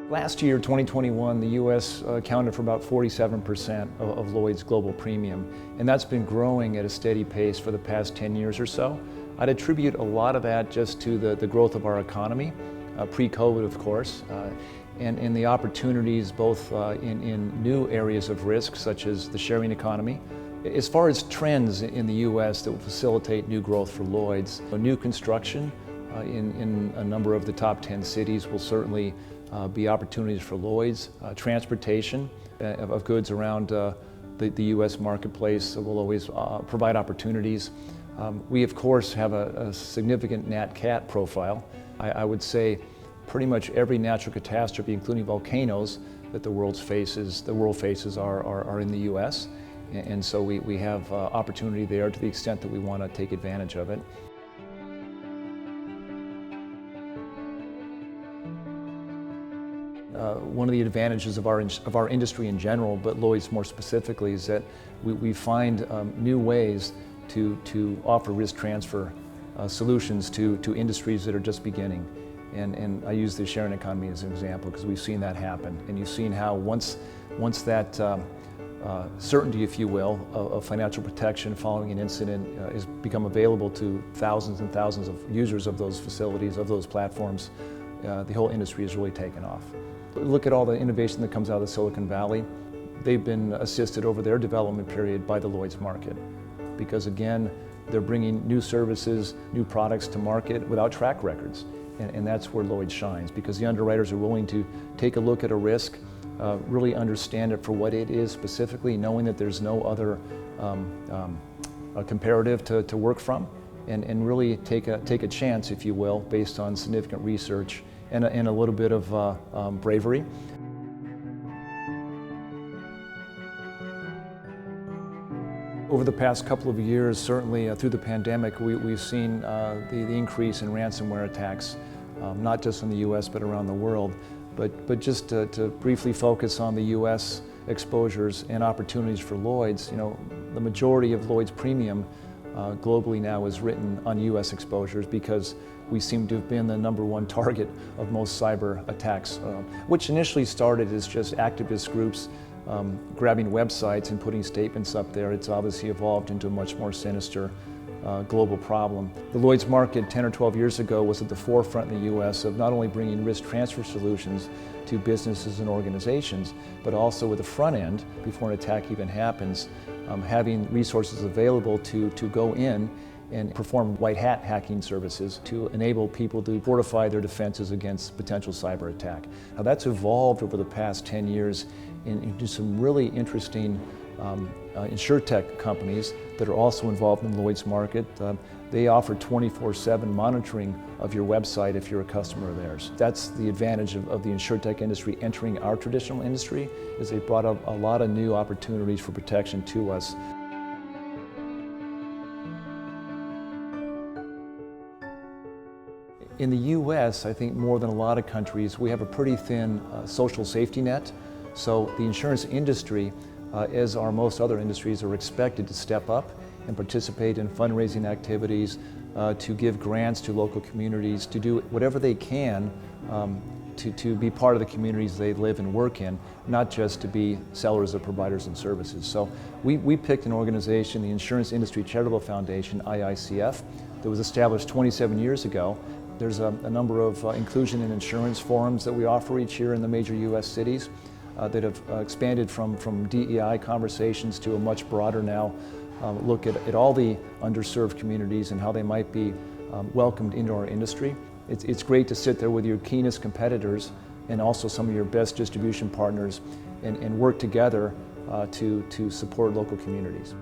Last year, 2021, the U.S. accounted for about 47% of Lloyd's global premium, and that's been growing at a steady pace for the past 10 years or so. I'd attribute a lot of that just to the growth of our economy, pre-COVID of course, and the opportunities both in new areas of risk such as the sharing economy. As far as trends in the U.S. that will facilitate new growth for Lloyd's, new construction in a number of the top 10 cities will certainly be opportunities for Lloyd's. Transportation of goods around the U.S. marketplace will always provide opportunities. We of course have a significant Nat Cat profile. I would say pretty much every natural catastrophe, including volcanoes, that the world faces are in the U.S. And so we have opportunity there to the extent that we want to take advantage of it. One of the advantages of our industry in general, but Lloyd's more specifically, is that we find new ways to offer risk transfer solutions to industries that are just beginning. And I use the sharing economy as an example because we've seen that happen. And you've seen how once that certainty, if you will, of financial protection following an incident is become available to thousands and thousands of users of those facilities, of those platforms, the whole industry has really taken off. Look at all the innovation that comes out of the Silicon Valley. They've been assisted over their development period by the Lloyd's market because, again, they're bringing new services, new products to market without track records. And that's where Lloyd's shines because the underwriters are willing to take a look at a risk, really understand it for what it is specifically, knowing that there's no other comparative to work from, and really take a chance, if you will, based on significant research and a little bit of bravery. Over the past couple of years, certainly through the pandemic, we've seen the increase in ransomware attacks, not just in the U.S. but around the world. But just to briefly focus on the U.S. exposures and opportunities for Lloyd's, the majority of Lloyd's premium globally now is written on U.S. exposures because we seem to have been the #1 target of most cyber attacks, which initially started as just activist groups grabbing websites and putting statements up there. It's obviously evolved into a much more sinister global problem. The Lloyd's market 10 or 12 years ago was at the forefront in the U.S. of not only bringing risk transfer solutions to businesses and organizations, but also with the front end, before an attack even happens, having resources available to go in and perform white hat hacking services to enable people to fortify their defenses against potential cyber attack. Now that's evolved over the past 10 years into some really interesting insurtech companies that are also involved in the Lloyd's market. They offer 24/7 monitoring of your website if you're a customer of theirs. That's the advantage of the insurtech industry entering our traditional industry, is they brought up a lot of new opportunities for protection to us. In the U.S., I think more than a lot of countries, we have a pretty thin social safety net. So the insurance industry, as are most other industries, are expected to step up and participate in fundraising activities, to give grants to local communities, to do whatever they can to be part of the communities they live and work in, not just to be sellers of providers and services. So we picked an organization, the Insurance Industry Charitable Foundation, IICF, that was established 27 years ago. There's a number of inclusion in insurance forums that we offer each year in the major U.S. cities that have expanded from DEI conversations to a much broader now look at all the underserved communities and how they might be welcomed into our industry. It's great to sit there with your keenest competitors and also some of your best distribution partners and work together to support local communities.